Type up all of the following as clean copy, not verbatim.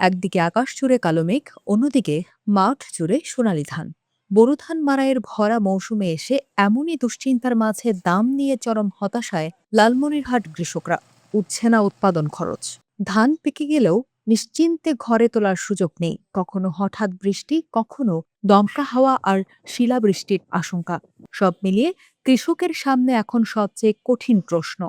একদিকে আকাশ জুড়ে কালো মেঘ, অন্যদিকে মাঠ জুড়ে সোনালি ধান। বোরো ধান মাড়াইয়ের ভরা মৌসুমে এসে এমনই দুশ্চিন্তার মাঝে দাম নিয়ে চরম হতাশায় লালমনিরহাট কৃষকরা। উঠছে না উৎপাদন খরচ। ধান পেকে গেলেও নিশ্চিন্তে ঘরে তোলার সুযোগ নেই। কখনো হঠাৎ বৃষ্টি, কখনো দমকা হাওয়া আর শিলাবৃষ্টির আশঙ্কা। সব মিলিয়ে কৃষকের সামনে এখন সবচেয়ে কঠিন প্রশ্ন,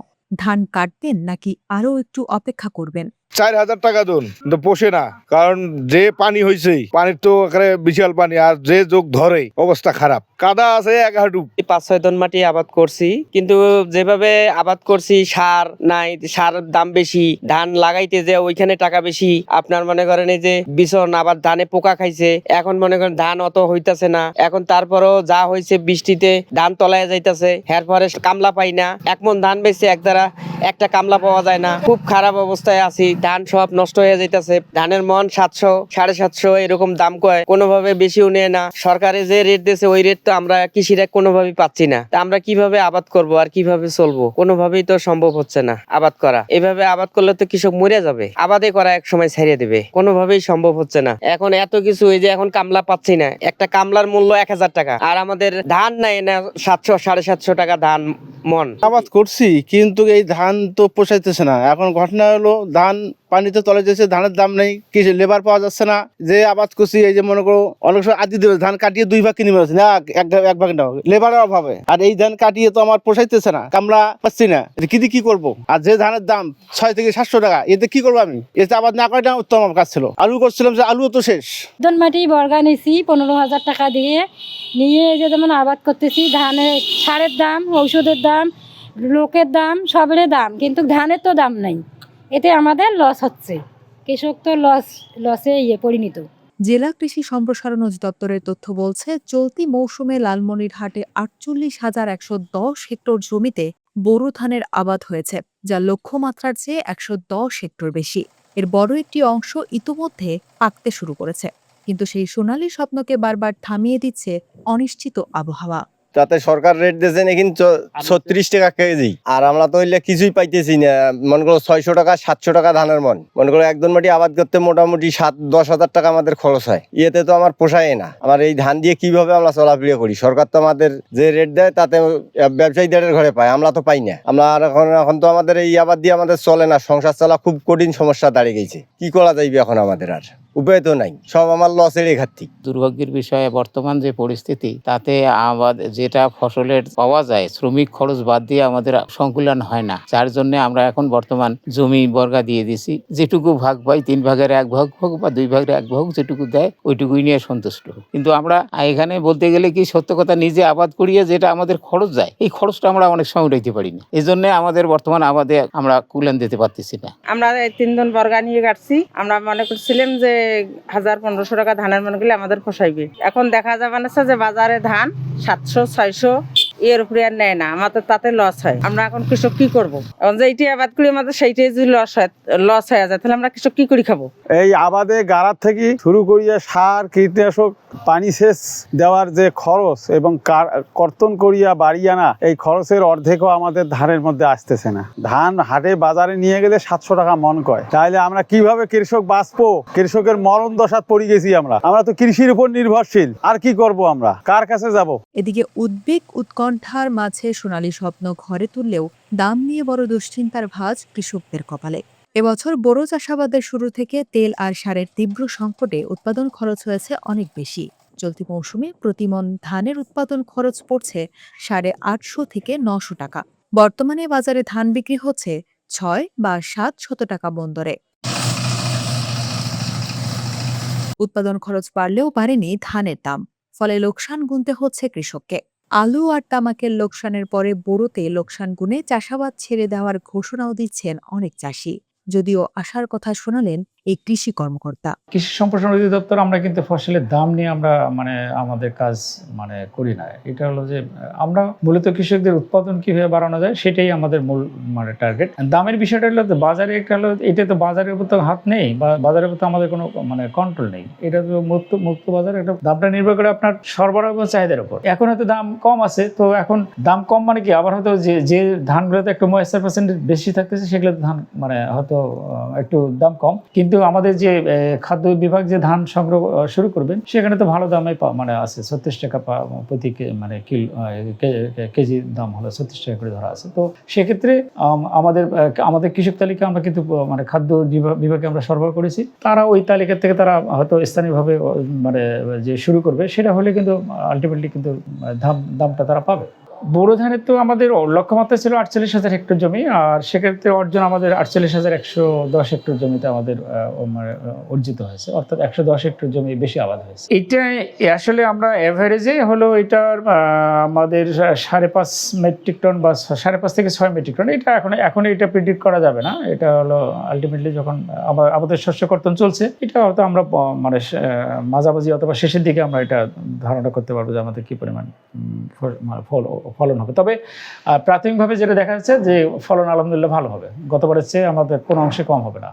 ধান কাটবেন নাকি আরও একটু অপেক্ষা করবেন। 4,000 টাকা দিন কিন্তু পোষে না, কারণ যে পানি হয়েছে, পানির তো একেবারে বিশাল পানি, আর যে যোগ ধরে অবস্থা খারাপ। কাদা আছে 1 হাঁটু। 5-6 টন মাটি আবাদ করছি, কিন্তু যেভাবে আবাদ করছি সার নাই, সারের দাম বেশি, ধান লাগাইতে যে ওইখানে টাকা বেশি। আপনার মনে করেন এই যে বিছন, আবার ধানে পোকা খাইছে, এখন মনে করেন ধান অত হইতাছে না। এখন তারপরও যা হয়েছে বৃষ্টিতে ধান তলায় যাইতাছে, এরপরে কামলা পাই না। 1 মণ ধান বেচে একটা কামলা পাওয়া যায় না। খুব খারাপ অবস্থায় আছি, ধান সব নষ্ট হয়ে যাইতাছে। ধানের মন 700, 750 এরকম দাম কয়, কোনোভাবে বেশিও নেয় না। সরকারে যে রেট দিয়েছে ওই রেট তো আমরা কৃষিরা কোনোভাবেই পাচ্ছি না। তা আমরা কিভাবে আবাদ করব আর কিভাবে চলবো? কোনোভাবেই তো সম্ভব হচ্ছে না আবাদ করা। এভাবে আবাদ করলে তো কৃষক মরে যাবে, আবাদে করা এক সময় ছেড়ে দেবে। কোনোভাবেই সম্ভব হচ্ছে না। এখন এত কিছু, এই যে এখন কামলা পাচ্ছি না, একটা কামলার মূল্য 1000 টাকা, আর আমাদের ধান নাই না 700, 750 টাকা ধান মন। আবাদ করছি কিন্তু এই ধান তো পোষাইতেছে না। এখন ঘটনা হলো ধান পানিতে তলে যাচ্ছে, ধানের দাম নেই, কিছু লেবার পাওয়া যাচ্ছে না। যে আবাদ করছি, এই যে মনে করো অনেক সময় আদি দেবে, ধান কাটিয়ে 2 ভাগ কিনে বেরোচ্ছে না, এক ভাগ নাও, লেবারের অভাবে। আর এই ধান কাটিয়ে তো আমার পোষাইতেছে না, কামলা পাচ্ছি না, কি করবো? আর যে ধানের দাম 600 থেকে 700 টাকা, এতে কি করবো আমি? এতে আবাদ না করাটা উত্তম আমার কাজ ছিল। আলু করছিলাম, যে আলুও তো শেষ। ধন মাটি বর্গা নিয়েছি 15,000 টাকা দিয়ে, নিয়ে এই যে যেমন আবাদ করতেছি, ধানের সারের দাম, ঔষধের দাম, লোকের দাম, সবের দাম, কিন্তু ধানের তো দাম নাই। এতে আমাদের লস হচ্ছে, কৃষক তো লসে পরিণত। জেলা কৃষি সম্প্রসারণ অধিদপ্তরের তথ্য বলছে, চলতি মৌসুমে লালমনিরহাটে 48,110 হেক্টর জমিতে বোরো ধানের আবাদ হয়েছে, যা লক্ষ্যমাত্রার চেয়ে 110 হেক্টর বেশি। এর বড় একটি অংশ ইতোমধ্যে পাকতে শুরু করেছে, কিন্তু সেই সোনালী স্বপ্নকে বারবার থামিয়ে দিচ্ছে অনিশ্চিত আবহাওয়া। তাতে সরকার রেট দিয়েছে নাকি 36 টাকা কেজি, আর আমরা তো হইলে কিছুই পাইতেছি না। মনে করো 600 টাকা 700 টাকা ধানের মন। মনে করো একদম মাটি আবাদ করতে মোটামুটি 7-10 হাজার টাকা আমাদের খরচ হয়। ইয়েতে তো আমার পোষায় না। আমার এই ধান দিয়ে কিভাবে আমরা চলাফেরা করি? সরকার তো আমাদের যে রেট দেয় তাতে ব্যবসায়ীদের ঘরে পায়, আমরা তো পাই না। আমরা এখন তো আমাদের এই আবাদ দিয়ে আমাদের চলে না, সংসার চলা খুব কঠিন সমস্যা দাঁড়িয়ে গেছে। কি করা যাইবে এখন? আমাদের আর উপায় তো নাই, সব আমার লসের ঘাটতি। দুর্ভাগ্যের বিষয়ে বর্তমান যে পরিস্থিতি, তাতে আমাদের যেটা ফসলের পাওয়া যায়, শ্রমিক খরচ বাদ দিয়ে আমাদের সংকুলন হয় না। যার জন্য আমরা এখন বর্তমান জমি বর্গা দিয়ে দিছি। যেটুকু ভাগ পাই, 3 ভাগের 1 ভাগ হোক বা 2 ভাগের 1 ভাগ, যেটুকু দেয় ওইটুকুই নিয়ে সন্তুষ্ট। কিন্তু আমরা এখানে বলতে গেলে কি, সত্য কথা, নিজে আবাদ করিয়ে যেটা আমাদের খরচ যায়, এই খরচটা আমরা অনেক সময় উঠাইতে পারি না। এই জন্য আমাদের বর্তমান আবাদে আমরা কুলান দিতে পারতেছি না। আমরা 3 জন বর্গা নিয়ে কাটছি। আমরা মনে করছিলাম যে 1000-1500 টাকা ধানের মন গেলে আমাদের পোষাইবে। এখন দেখা যাবে না যে বাজারে ধান 700-600 এর উপরে আর নেয় না, আমাদের তাতে লস হয়। আমরা এখন কৃষক কি করবো? এখন যে এইটাই আবাদ করি, আমাদের সেইটাই যদি লস হয়ে যায়, তাহলে আমরা কৃষক কি করে খাবো? এই আবাদে গাড়ার থেকে শুরু করিয়া সার, কীটনাশক, পানি সেচ দেওয়ার যে খরচ এবং কর্তন করিয়া বাড়ি আনা, এই খরচের অর্ধেকও আমাদের ধানের মধ্যে আসতেছে না। ধান হাটে বাজারে নিয়ে গেলে 700 টাকা মন কয়। তাহলে আমরা কিভাবে কৃষক বাঁচবো? কৃষকের মরণ দশাত পড়ে গেছি আমরা তো কৃষির উপর নির্ভরশীল। আর কি করব? আমরা কার কাছে যাব? এদিকে উদ্বেগ উৎকণ্ঠার মাঝে সোনালী স্বপ্ন ঘরে তুললেও দাম নিয়ে বড় দুশ্চিন্তার ভাঁজ কৃষকদের কপালে। এবছর বোরো চাষাবাদের শুরু থেকে তেল আর সারের তীব্র সংকটে উৎপাদন খরচ হয়েছে অনেক বেশি। চলতি মৌসুমে প্রতিমন ধানের উৎপাদন খরচ পড়ছে 850 থেকে 900 টাকা। বর্তমানে বাজারে ধান বিক্রি হচ্ছে 6 বা 700 টাকা মণ দরে। উৎপাদন খরচ বাড়লেও বাড়েনি ধানের দাম, ফলে লোকসান গুনতে হচ্ছে কৃষককে। আলু আর তামাকের লোকসানের পরে বোরোতে লোকসান গুনে চাষাবাদ ছেড়ে দেওয়ার ঘোষণাও দিচ্ছেন অনেক চাষি, যদিও আশার কথা শোনালেন এই কৃষি কর্মকর্তা। কৃষি সম্প্রসারণ অধিদপ্তর আমরা কিন্তু ফসলের দাম নিয়ে আমরা আমাদের কাজ করি না। এটা হলো যে আমরা মূলত কৃষকদের উৎপাদন কিভাবে বাড়ানো যায় সেটাই আমাদের মূল টার্গেট। দামের বিষয়টা হলো বাজারে একটা হলো, এটা তো বাজারের উপর তো হাত নেই, বা বাজারের উপর তো আমাদের কোনো কন্ট্রোল নেই। এটা তো মুক্ত বাজার, একটা দামটা নির্ভর করে আপনার সরবরাহ এবং চাহিদার উপর। এখন হয়তো দাম কম আছে, তো এখন দাম কম মানে কি, আবার হয়তো যে ধানগুলোতে একটু ময়েশ্চার পার্সেন্টেজ বেশি থাকতেছে, সেগুলো ধান হয়তো একটু দাম কম, কিন্তু কিন্তু আমাদের যে খাদ্য বিভাগ যে ধান সংগ্রহ শুরু করবেন সেখানে তো ভালো দামে মানে আছে, 36 টাকা প্রতি মানে কেজি দাম হলো 36 টাকা করে ধরা আছে। তো সেক্ষেত্রে আমাদের কৃষক তালিকা আমরা কিন্তু মানে খাদ্য বিভাগে আমরা সরবরাহ করেছি, তারা ওই তালিকা থেকে তারা হয়তো স্থানীয়ভাবে মানে যে শুরু করবে সেটা হলে কিন্তু আলটিমেটলি কিন্তু দামটা তারা পাবে। বোরো ধানের তো আমাদের লক্ষ্যমাত্রা ছিল 48,000 হেক্টর জমি, আর সেক্ষেত্রে অর্জন আমাদের 48,110 হেক্টর জমিতে আমাদের অর্জিত হয়েছে, অর্থাৎ 110 হেক্টর জমি বেশি আবাদ হয়েছে। এটা আসলে আমরা এভারেজে হলো এটার আমাদের 5.5 মেট্রিক টন বা 5.5 থেকে 6 মেট্রিক টন, এটা এখন এটা প্রেডিক্ট করা যাবে না। এটা হলো আলটিমেটলি যখন আমাদের শস্য কর্তন চলছে, এটা হয়তো আমরা মানে মাঝামাঝি অথবা শেষের দিকে আমরা এটা ধারণা করতে পারবো যে আমাদের কি পরিমাণ ফলন হবে। তবে প্রাথমিকভাবে যেটা দেখা যাচ্ছে যে ফলন আলহামদুলিল্লাহ ভালো হবে, গতবারের চেয়ে আমাদের কোনো অংশে কম হবে না।